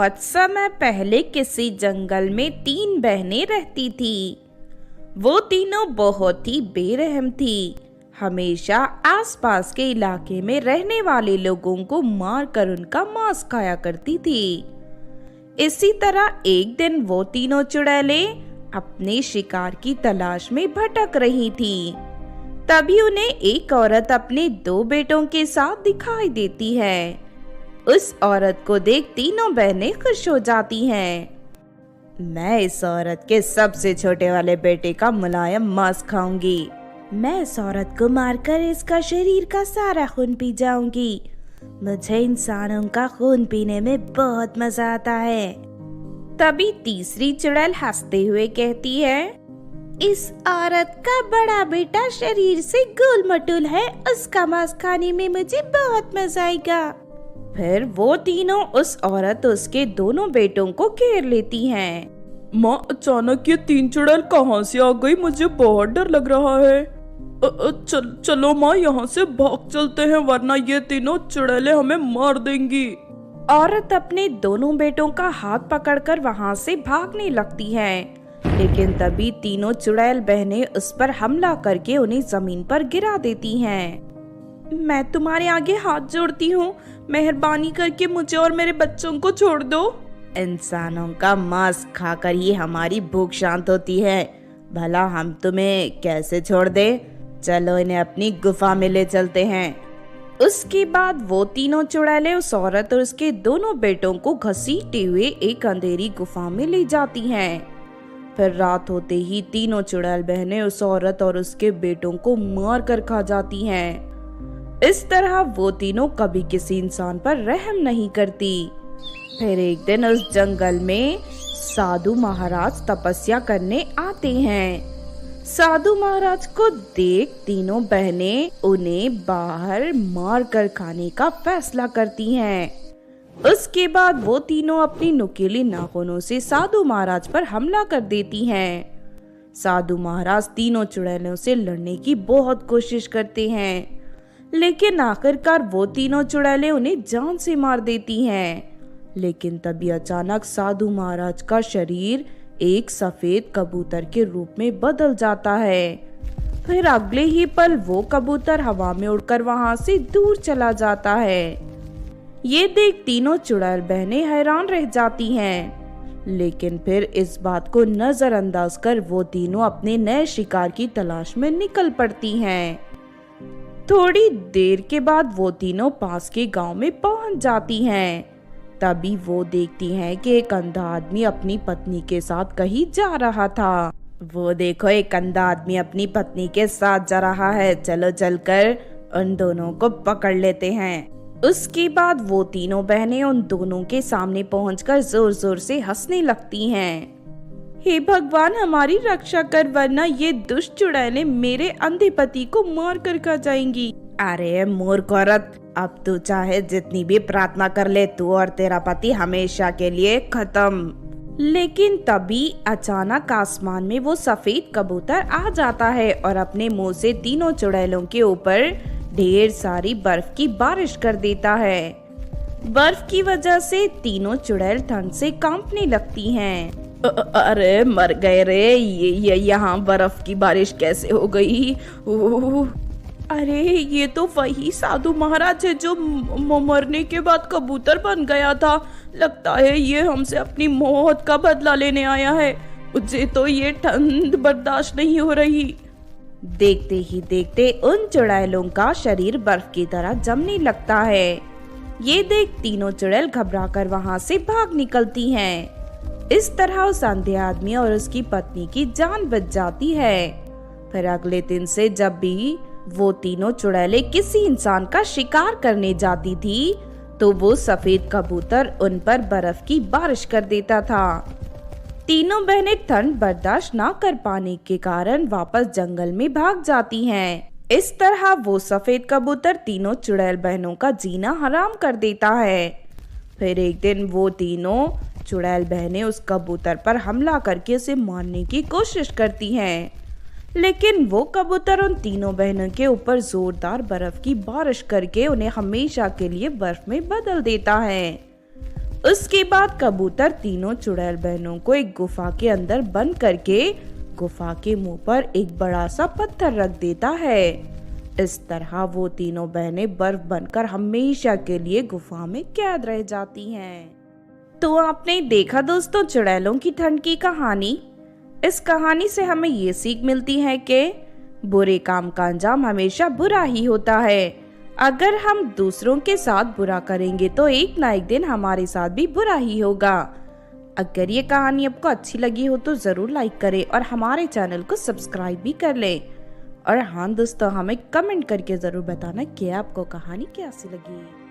कुछ समय पहले किसी जंगल में 3 बहनें रहती थी। वो तीनों बहुत ही बेरहम थी। हमेशा आसपास के इलाके में रहने वाले लोगों को मारकर उनका मांस खाया करती थी। इसी तरह एक दिन वो तीनों चुड़ैलें अपने शिकार की तलाश में भटक रही थी। तभी उन्हें एक औरत अपने 2 बेटों के साथ दिखाई देती है। उस औरत को देख तीनों बहनें खुश हो जाती हैं। मैं इस औरत के सबसे छोटे वाले बेटे का मुलायम मांस खाऊंगी। मैं इस औरत को मारकर इसका शरीर का सारा खून पी जाऊंगी। मुझे इंसानों का खून पीने में बहुत मजा आता है। तभी तीसरी चुड़ैल हंसते हुए कहती है, इस औरत का बड़ा बेटा शरीर से गोल मटोल है, उसका मांस खाने में मुझे बहुत मजा आएगा। फिर वो तीनों उस औरत उसके दोनों बेटों को घेर लेती हैं। माँ, अचानक ये 3 चुड़ैल कहाँ से आ गई? मुझे बहुत डर लग रहा है। चलो माँ, यहाँ से भाग चलते हैं, वरना ये तीनों चुड़ैलें हमें मार देंगी। औरत अपने दोनों बेटों का हाथ पकड़कर वहाँ से भागने लगती है, लेकिन तभी तीनों चुड़ैल बहनें उस पर हमला करके उन्हें जमीन पर गिरा देती हैं। मैं तुम्हारे आगे हाथ जोड़ती हूँ, मेहरबानी करके मुझे और मेरे बच्चों को छोड़ दो। इंसानों का मांस खाकर ही हमारी भूख शांत होती है, भला हम तुम्हें कैसे छोड़ दे? चलो इन्हें अपनी गुफा में ले चलते हैं। उसके बाद वो तीनों चुड़ैलें उस औरत और उसके दोनों बेटों को घसीटते हुए एक अंधेरी गुफा में ले जाती हैं। फिर रात होते ही तीनों चुड़ैल बहनें उस औरत और उसके बेटों को मार कर खा जाती हैं। इस तरह वो तीनों कभी किसी इंसान पर रहम नहीं करती। फिर एक दिन उस जंगल में साधु महाराज तपस्या करने आते हैं। साधु महाराज को देख तीनों बहनें उन्हें बाहर मार कर खाने का फैसला करती हैं। उसके बाद वो तीनों अपनी नुकीली नाखूनों से साधु महाराज पर हमला कर देती हैं। साधु महाराज तीनों चुड़ैलों से लड़ने की बहुत कोशिश करते हैं, लेकिन आखिरकार वो तीनों चुड़ैलें उन्हें जान से मार देती हैं। लेकिन तभी अचानक साधु महाराज का शरीर एक सफेद कबूतर के रूप में बदल जाता है। फिर अगले ही पल वो कबूतर हवा में उड़कर वहां से दूर चला जाता है। ये देख तीनों चुड़ैल बहनें हैरान रह जाती हैं, लेकिन फिर इस बात को नजरअंदाज कर वो तीनों अपने नए शिकार की तलाश में निकल पड़ती हैं। थोड़ी देर के बाद वो तीनों पास के गांव में पहुंच जाती हैं। तभी वो देखती हैं कि एक अंधा आदमी अपनी पत्नी के साथ कहीं जा रहा था। वो देखो, एक अंधा आदमी अपनी पत्नी के साथ जा रहा है, चलो चलकर उन दोनों को पकड़ लेते हैं। उसके बाद वो तीनों बहनें उन दोनों के सामने पहुंचकर जोर जोर से हंसने लगती हैं। हे भगवान, हमारी रक्षा कर, वरना ये दुष्ट चुड़ैलें मेरे अंधे पति को मार कर खा जाएंगी। अरे मूर्ख औरत, अब तू चाहे जितनी भी प्रार्थना कर ले, तू और तेरा पति हमेशा के लिए खत्म। लेकिन तभी अचानक आसमान में वो सफेद कबूतर आ जाता है और अपने मुंह से तीनों चुड़ैलों के ऊपर ढेर सारी बर्फ की बारिश कर देता है। बर्फ की वजह से तीनों चुड़ैल ठंड से कांपने लगती हैं। अरे मर गए रे, ये यहाँ बर्फ की बारिश कैसे हो गई? अरे ये तो वही साधु महाराज है जो मरने के बाद कबूतर बन गया था। लगता है ये हमसे अपनी मौत का बदला लेने आया है। मुझे तो ये ठंड बर्दाश्त नहीं हो रही। देखते ही देखते उन चुड़ैलों का शरीर बर्फ की तरह जमने लगता है। ये देख तीनों चुड़ैल घबराकर वहां से भाग निकलती हैं। इस तरह उस अंधे आदमी और उसकी पत्नी की जान बच जाती है। फिर अगले दिन से जब भी वो तीनों चुड़ैलें किसी इंसान का शिकार करने जाती थी, तो वो सफेद कबूतर उन पर बर्फ की बारिश कर देता था। तीनों बहनें ठंड बर्दाश्त ना कर पाने के कारण वापस जंगल में भाग जाती हैं। इस तरह वो सफेद कबूतर तीनों चुड़ैल बहनों का जीना हराम कर देता है। फिर एक दिन वो तीनों चुड़ैल बहनें उस कबूतर पर हमला करके उसे मारने की कोशिश करती हैं, लेकिन वो कबूतर उन तीनों बहनों के ऊपर जोरदार बर्फ की बारिश करके उन्हें हमेशा के लिए बर्फ में बदल देता है। उसके बाद कबूतर तीनों चुड़ैल बहनों को एक गुफा के अंदर बंद करके गुफा के मुंह पर एक बड़ा सा पत्थर रख देता है। इस तरह वो तीनों बहनें बर्फ बनकर हमेशा के लिए गुफा में कैद रह जाती हैं। तो आपने देखा दोस्तों चुड़ैलों की ठंड की कहानी। इस कहानी से हमें ये सीख मिलती है कि बुरे काम का अंजाम हमेशा बुरा ही होता है। अगर हम दूसरों के साथ बुरा करेंगे तो एक ना एक दिन हमारे साथ भी बुरा ही होगा। अगर ये कहानी आपको अच्छी लगी हो तो जरूर लाइक करें और हमारे चैनल को सब्सक्राइब भी कर लें। और हाँ दोस्तों, हमें कमेंट करके जरूर बताना कि आपको कहानी कैसी लगी।